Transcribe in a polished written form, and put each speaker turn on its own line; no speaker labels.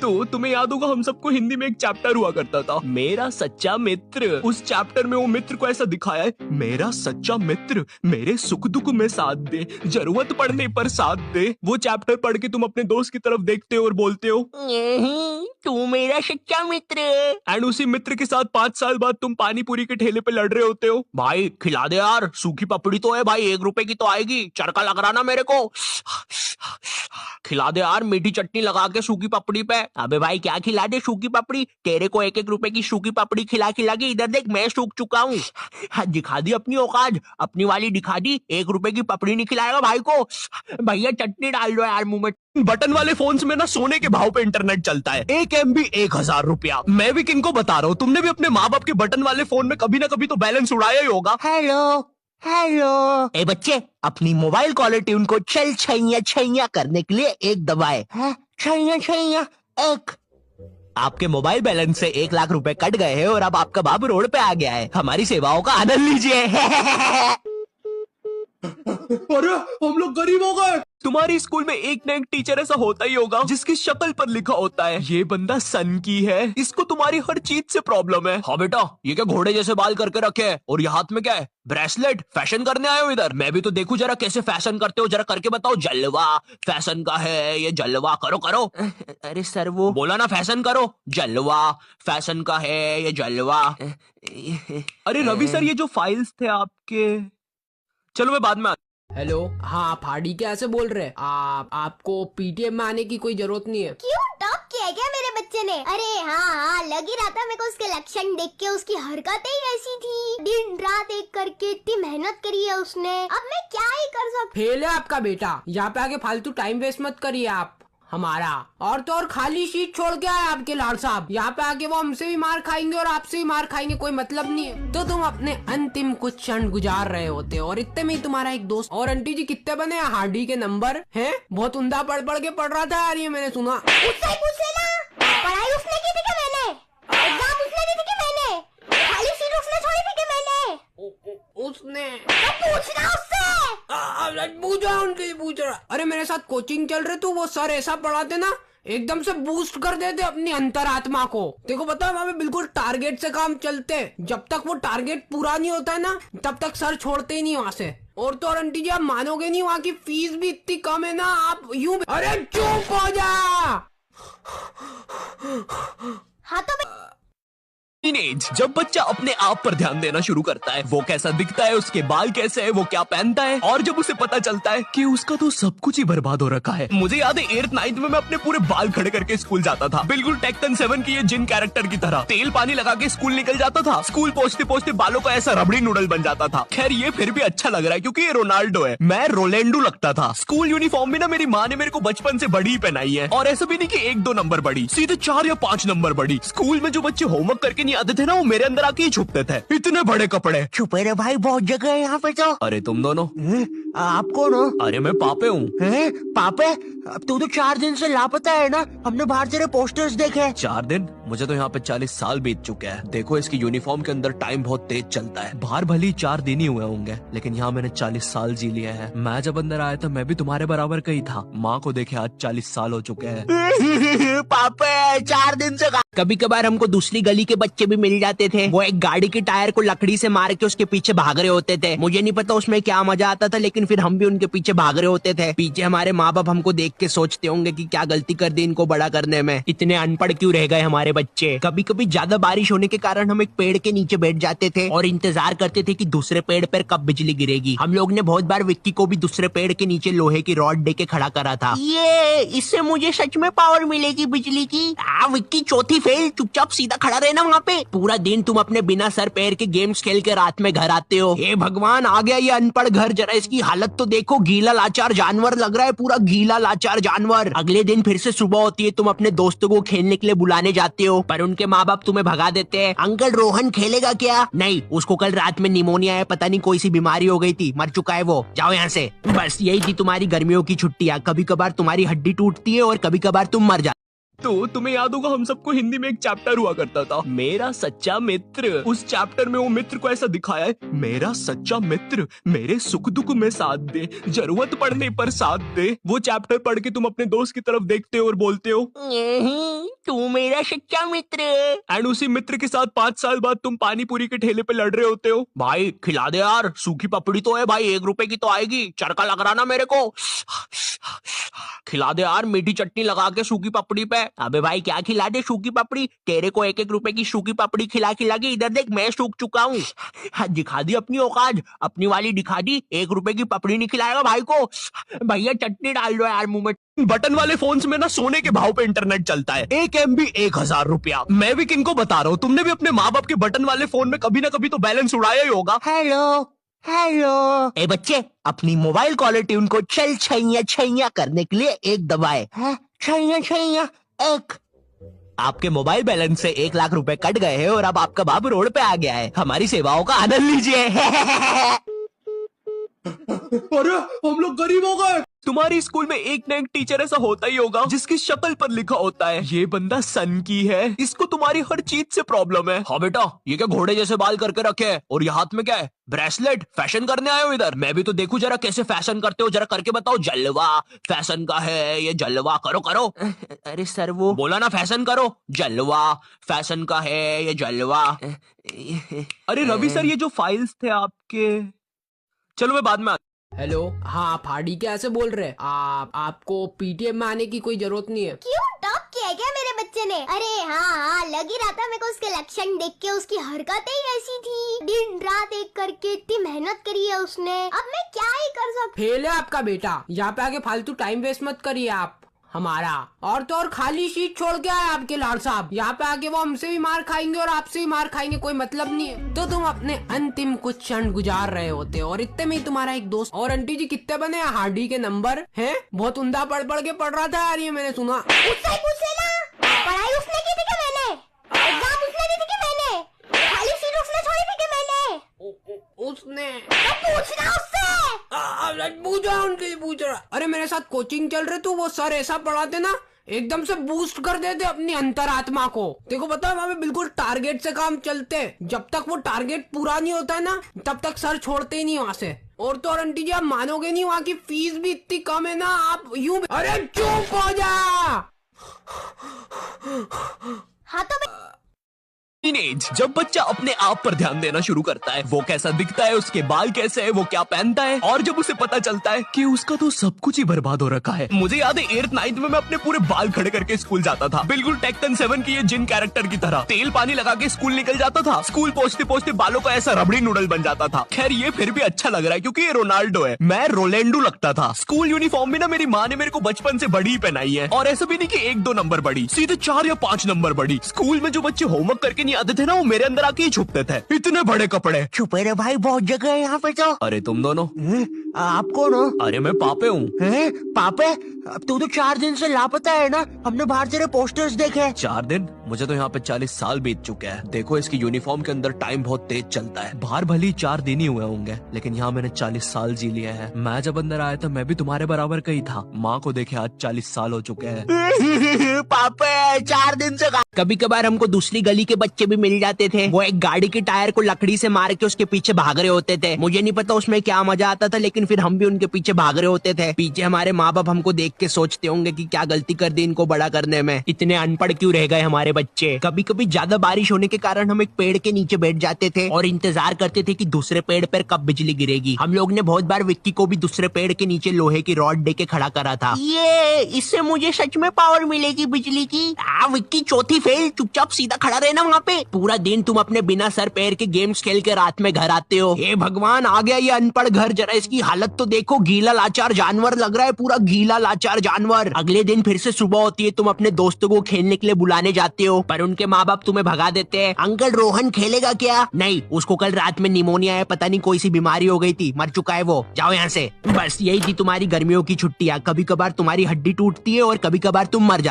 तो तुम्हें याद होगा हम सबको हिंदी में एक चैप्टर हुआ करता था, मेरा सच्चा मित्र। उस चैप्टर में वो मित्र को ऐसा दिखाया है, मेरा सच्चा मित्र मेरे सुख दुख में साथ दे, जरूरत पड़ने पर साथ दे। वो चैप्टर पढ़ के तुम अपने दोस्त की तरफ देखते हो और बोलते हो
तू मेरा सच्चा मित्र।
एंड उसी मित्र के साथ 5 साल बाद तुम पानी पूरी के ठेले पे लड़ रहे होते हो,
भाई खिला दे यार, सूखी पपड़ी तो है भाई, 1 रुपए की तो आएगी, चरका लग रहा ना मेरे को, खिला दे यार मीठी चटनी लगा के सूखी पपड़ी पे। अबे भाई क्या खिला दे सूखी पपड़ी, तेरे को 1-1 रुपए की सूखी पपड़ी खिला खिला के इधर देख मैं सूख चुका हूँ। दिखा दी अपनी औकात, अपनी वाली दिखा दी, 1 रुपए की पपड़ी नहीं खिलाएगा भाई को, भैया चटनी डाल दो यार मुंह में।
बटन वाले फोन्स में ना सोने के भाव पे इंटरनेट चलता है, 1 MB 1000 रुपया। मैं भी किनको बता रहा हूँ, तुमने भी अपने माँ बाप के बटन वाले फोन में कभी ना कभी तो बैलेंस उड़ाया ही होगा।
हेलो ए बच्चे, अपनी मोबाइल कॉलर ट्यून को चल छैया छैया करने के लिए 1 दबाए। छैया छैया 1। आपके मोबाइल बैलेंस से 1 लाख रुपए कट गए हैं और अब आपका बाबू रोड पे आ गया है, हमारी सेवाओं का आनंद लीजिए।
अरे हम लोग गरीब हो गए। तुम्हारी स्कूल में एक ना एक टीचर ऐसा होता ही होगा जिसकी शक्ल पर लिखा होता है ये बंदा सन की है, इसको तुम्हारी हर चीज से प्रॉब्लम है।
हाँ बेटा, ये क्या घोड़े जैसे बाल करके रखे हैं और ये हाथ में क्या है, ब्रेसलेट, फैशन करने आए हो इधर? मैं भी तो देखूं जरा कैसे फैशन करते हो, जरा करके बताओ। जलवा फैशन का है ये, जलवा करो करो। अरे सर वो बोला ना फैशन करो, जलवा फैशन का है ये, जलवा।
अरे रवि सर, ये जो फाइल्स थे आपके, चलो मैं बाद में।
हेलो, हाँ आप हार्डी कैसे बोल रहे हैं? आपको पीटीएम में आने की कोई जरूरत नहीं है।
क्यों टॉप किया है क्या मेरे बच्चे ने? अरे हाँ लग ही रहा था मेरे को उसके लक्षण देख के, उसकी हरकतें ही ऐसी थी, दिन रात एक करके इतनी मेहनत करी है उसने, अब मैं क्या ही कर सकती।
फेल है आपका बेटा, यहाँ पे आके फालतू टाइम वेस्ट मत करिए आप हमारा। और तो और खाली सीट छोड़ के आए आपके लाड साहब, यहाँ पे आके वो हमसे भी मार खाएंगे और आपसे भी मार खाएंगे, कोई मतलब नहीं है। तो तुम अपने अंतिम कुछ क्षण गुजार रहे होते हो और इतने में ही तुम्हारा एक दोस्त। और आंटी जी कितने बने हार्डी के नंबर हैं? बहुत उमदा पढ़ पढ़ के पढ़ रहा था यार ये, मैंने सुना।
उससे पूछ लेना, पढ़ाई उसने की थी कि मैंने? एग्जाम उसने दी थी कि मैंने? खाली सीट उसने छोड़ी थी कि मैंने?
उसने
पूछना उससे।
पूछ रहा। अरे मेरे साथ कोचिंग चल रहे तो वो सर ऐसा पढ़ाते ना, एकदम से बूस्ट कर देते अपनी अंतरात्मा को। देखो पता वहाँ पे बिल्कुल टारगेट से काम चलते, जब तक वो टारगेट पूरा नहीं होता है ना तब तक सर छोड़ते ही नहीं वहाँ से। और तो और आंटी जी आप मानोगे नहीं, वहाँ की फीस भी इतनी कम है ना, आप यूं। अरे चुप हो जा।
हाँ तो
टीनेज, जब बच्चा अपने आप पर ध्यान देना शुरू करता है, वो कैसा दिखता है, उसके बाल कैसे है, वो क्या पहनता है, और जब उसे पता चलता है कि उसका तो सब कुछ ही बर्बाद हो रखा है। मुझे याद है 8th 9th में मैं अपने पूरे बाल खड़े करके स्कूल जाता था, बिल्कुल टेक्टन 7 की ये जिन कैरेक्टर की तरह, तेल पानी लगा के स्कूल निकल जाता था। स्कूल पहुंचते पहुंचते बालों का ऐसा रबड़ी नूडल बन जाता था। खैर ये फिर भी अच्छा लग रहा है क्योंकि ये रोनाल्डो है, मैं रोलेंडो लगता था। स्कूल यूनिफॉर्म भी ना मेरी माँ ने मेरे को बचपन से बड़ी ही पहनाई है, और ऐसा भी नहीं कि 1-2 नंबर बड़ी, सीधे 4 या 5 नंबर बड़ी। स्कूल में जो बच्चे होमवर्क करके नहीं आते थे ना, वो मेरे अंदर आके ही छुपते थे, इतने बड़े कपड़े।
छुपे रे भाई, बहुत जगह है यहाँ पे तो।
अरे तुम दोनों,
आप कौन हो?
अरे मैं पापे हूँ।
पापे? अब तू तो 4 दिन से लापता है ना, हमने बाहर तेरे पोस्टर्स देखे।
4 दिन? मुझे तो यहाँ पे 40 साल बीत चुके हैं। देखो इसकी यूनिफॉर्म के अंदर टाइम बहुत तेज चलता है। बाहर भली 4 दिन ही हुए होंगे, लेकिन यहाँ मैंने 40 साल जी लिए हैं। मैं जब अंदर आया था मैं भी तुम्हारे बराबर का ही था। माँ को देखे आज 40 साल हो चुके हैं।
पापे 4 दिन से कभी कभार हमको दूसरी गली के बच्चे भी मिल जाते थे, वो एक गाड़ी के टायर को लकड़ी से मार के उसके पीछे भाग रहे होते थे। मुझे नहीं पता उसमें क्या मजा आता था, लेकिन फिर हम भी उनके पीछे भाग रहे होते थे। पीछे हमारे माँ बाप हमको देख के सोचते होंगे कि क्या गलती कर दी इनको बड़ा करने में, इतने अनपढ़ क्यों रह गए हमारे बच्चे। कभी कभी ज्यादा बारिश होने के कारण हम एक पेड़ के नीचे बैठ जाते थे और इंतजार करते थे कि दूसरे पेड़ पर कब बिजली गिरेगी। हम लोग ने बहुत बार विक्की को भी दूसरे पेड़ के नीचे लोहे की रॉड दे के खड़ा करा था। ये इससे मुझे सच में पावर मिलेगी बिजली की। विक्की चौथी फेल, चुपचाप सीधा खड़ा रहना वहाँ पे। पूरा दिन तुम अपने बिना सर पैर के गेम्स खेल के रात में घर आते हो। हे भगवान, आ गया ये अनपढ़ घर, जरा इसकी हालत तो देखो, गीला लाचार जानवर लग रहा है, पूरा गीला लाचार जानवर। अगले दिन फिर से सुबह होती है, तुम अपने दोस्तों को खेलने के लिए बुलाने जाते हो, पर उनके माँ बाप तुम्हें भगा देते हैं। अंकल रोहन खेलेगा क्या? नहीं, उसको कल रात में निमोनिया है, पता नहीं कोई सी बीमारी हो गई थी, मर चुका है वो, जाओ यहाँ से। बस यही थी तुम्हारी गर्मियों की छुट्टियाँ। कभी कभार तुम्हारी हड्डी टूटती है और कभी कभार तुम मर जाते।
तो तुम्हें याद होगा हम सबको हिंदी में एक चैप्टर हुआ करता था, मेरा सच्चा मित्र। उस चैप्टर में वो मित्र को ऐसा दिखाया है, मेरा सच्चा मित्र मेरे सुख दुख में साथ दे, जरूरत पड़ने पर साथ दे। वो चैप्टर पढ़ के तुम अपने दोस्त की तरफ देखते हो और बोलते हो
तू मेरा सच्चा मित्र।
एंड उसी मित्र के साथ 5 साल बाद तुम पानी पूरी के ठेले पे लड़ रहे होते हो।
भाई खिला दे यार, सूखी पपड़ी तो है भाई, 1 रुपए की तो आएगी, चरका लग रहा ना मेरे को। खिला दे यार, मीठी चटनी लगा के सूखी पपड़ी पे। अबे भाई क्या खिला दे सूखी पपड़ी, तेरे को 1-1 रुपए की सूखी पपड़ी खिला खिला के इधर देख मैं सूख चुका हूँ। दिखा दी अपनी औकात, अपनी वाली दिखा दी। 1 रुपए की पपड़ी नहीं खिलाएगा भाई को। भैया चटनी डाल दो यार मुंह में।
बटन वाले फोन्स में ना सोने के भाव पे इंटरनेट चलता है, 1 MB 1000 रुपया। मैं भी किनको बता रहा हूँ, तुमने भी अपने माँ बाप के बटन वाले फोन में कभी ना कभी तो बैलेंस उड़ाया ही होगा।
हेलो हेलो ए बच्चे, अपनी मोबाइल कॉलर ट्यून को चल छैया छैया करने के लिए 1 दबाए। छैया छैया 1। आपके मोबाइल बैलेंस से 1 लाख रुपए कट गए हैं और अब आपका बाबू रोड पे आ गया है। हमारी सेवाओं का आनंद लीजिए।
अरे हम लोग गरीब हो गए। तुम्हारी स्कूल में एक ना एक टीचर ऐसा होता ही होगा जिसकी शक्ल पर लिखा होता है ये बंदा सन की है, इसको तुम्हारी हर चीज से प्रॉब्लम है। हाँ बेटा, ये क्या घोड़े जैसे बाल करके रखे हैं और ये हाथ में क्या है, ब्रेसलेट? फैशन करने आए हो इधर? मैं भी तो देखूं जरा कैसे फैशन करते हो, जरा करके बताओ। जलवा फैशन का है ये, जलवा करो करो।
अरे सर वो
बोला ना फैशन करो। जलवा फैशन का है ये, जलवा। अरे रवि सर, ये जो फाइल्स थे आपके, चलो मैं बाद में
हेलो, हाँ आप हार्डी क्या ऐसे बोल रहे हैं? आपको पीटीएम में आने की कोई जरूरत नहीं है।
क्यों टॉप किया क्या मेरे बच्चे ने? अरे हाँ लग ही रहा था मेरे को उसके लक्षण देख के, उसकी हरकतें ही ऐसी थी। दिन रात एक करके इतनी मेहनत करी है उसने, अब मैं क्या ही कर सकती।
फेल है आपका बेटा, यहाँ पे आके फालतू टाइम वेस्ट मत करिए आप हमारा। और तो और खाली शीट छोड़ के आए आपके लाड साहब, यहाँ पे आके वो हमसे भी मार खाएंगे और आपसे भी मार खाएंगे, कोई मतलब नहीं है। तो तुम अपने अंतिम कुछ क्षण गुजार रहे होते हो और इतने में ही तुम्हारा एक दोस्त। और आंटी जी कितने बने हार्डी के नंबर हैं? बहुत उमदा पढ़ पढ़ के पढ़ रहा था यार, ये मैंने सुना।
उससे पूछ लेना, पढ़ाई उसने की थी क्या मैंने? एग्जाम उसने दी थी क्या मैंने? खाली सीट उसने छोड़ी थी क्या मैंने?
उसने
पूछना उससे।
पूछ रहा। अरे मेरे साथ कोचिंग चल रहे तो वो सर ऐसा पढ़ाते ना, एकदम से बूस्ट कर देते अपनी अंतरात्मा को। देखो पता है वहाँ पे बिल्कुल टारगेट से काम चलते, जब तक वो टारगेट पूरा नहीं होता है ना तब तक सर छोड़ते ही नहीं वहाँ से। और तो और आंटी जी आप मानोगे नहीं, वहाँ की फीस भी इतनी कम है ना, आप यूं। अरे चुप हो जा।
हाँ तो
टीनेज, जब बच्चा अपने आप पर ध्यान देना शुरू करता है, वो कैसा दिखता है, उसके बाल कैसे है, वो क्या पहनता है, और जब उसे पता चलता है कि उसका तो सब कुछ ही बर्बाद हो रखा है। मुझे याद है 8th 9th में मैं अपने पूरे बाल खड़े करके स्कूल जाता था, बिल्कुल टेक्टन 7 की ये जिन कैरेक्टर की तरह। तेल पानी लगा के स्कूल निकल जाता था, स्कूल पहुंचते पहुंचते बालों का ऐसा रबड़ी नूडल बन जाता था। खैर ये फिर भी अच्छा लग रहा है क्योंकि ये रोनाल्डो है, मैं रोलेंडो लगता था। स्कूल यूनिफॉर्म भी ना मेरी माँ ने मेरे को बचपन से बड़ी ही पहनाई है, और ऐसा भी नहीं कि 1-2 नंबर बड़ी, सीधे 4 या 5 नंबर बड़ी। स्कूल में जो बच्चे होमवर्क करके नहीं आते थे ना, वो मेरे अंदर आके ही छुपते थे, इतने बड़े कपड़े।
छुपे रे भाई, बहुत जगह है यहाँ पे तो।
अरे तुम दोनों,
आप कौन हो?
अरे मैं पापे हूँ।
पापे? अब तू तो 4 दिन से लापता है ना, हमने बाहर तेरे पोस्टर्स देखे।
4 दिन? मुझे तो यहाँ पे 40 साल बीत चुके हैं। देखो इसकी यूनिफॉर्म के अंदर टाइम बहुत तेज चलता है। बाहर भली 4 दिन ही हुए होंगे, लेकिन यहाँ मैंने 40 साल जी लिए हैं। मैं जब अंदर आया था मैं भी तुम्हारे बराबर का ही था। माँ को देखे आज 40 साल हो चुके हैं।
पापे 4 दिन से कभी कभार हमको दूसरी गली के बच्चे भी मिल जाते थे, वो एक गाड़ी के टायर को लकड़ी से मार के उसके पीछे भाग रहे होते थे। मुझे नहीं पता उसमें क्या मजा आता था, लेकिन फिर हम भी उनके पीछे भाग रहे होते थे। पीछे हमारे माँ बाप हमको देख के सोचते होंगे कि क्या गलती कर दी इनको बड़ा करने में, इतने अनपढ़ क्यों रह गए हमारे बच्चे। कभी कभी ज्यादा बारिश होने के कारण हम एक पेड़ के नीचे बैठ जाते थे और इंतजार करते थे कि दूसरे पेड़ पर कब बिजली गिरेगी। हम लोग ने बहुत बार विक्की को भी दूसरे पेड़ के नीचे लोहे की रॉड दे के खड़ा करा था। ये इससे मुझे सच में पावर मिलेगी बिजली की। विक्की चौथी फेल, चुपचाप सीधा खड़ा रहना वहाँ पे। पूरा दिन तुम अपने बिना सर पैर के गेम्स खेल के रात में घर आते हो। हे भगवान, आ गया ये अनपढ़ घर, जरा इसकी हालत तो देखो, गीला लाचार जानवर लग रहा है, पूरा गीला लाचार जानवर। अगले दिन फिर से सुबह होती है, तुम अपने दोस्तों को खेलने के लिए बुलाने जाते हो, पर उनके माँ बाप तुम्हें भगा देते हैं। अंकल रोहन खेलेगा क्या? नहीं, उसको कल रात में निमोनिया है, पता नहीं कोई सी बीमारी हो गई थी, मर चुका है वो, जाओ यहाँ से। बस यही थी तुम्हारी गर्मियों की छुट्टियां। कभी कभार तुम्हारी हड्डी टूटती है और कभी कभार तुम मर जाते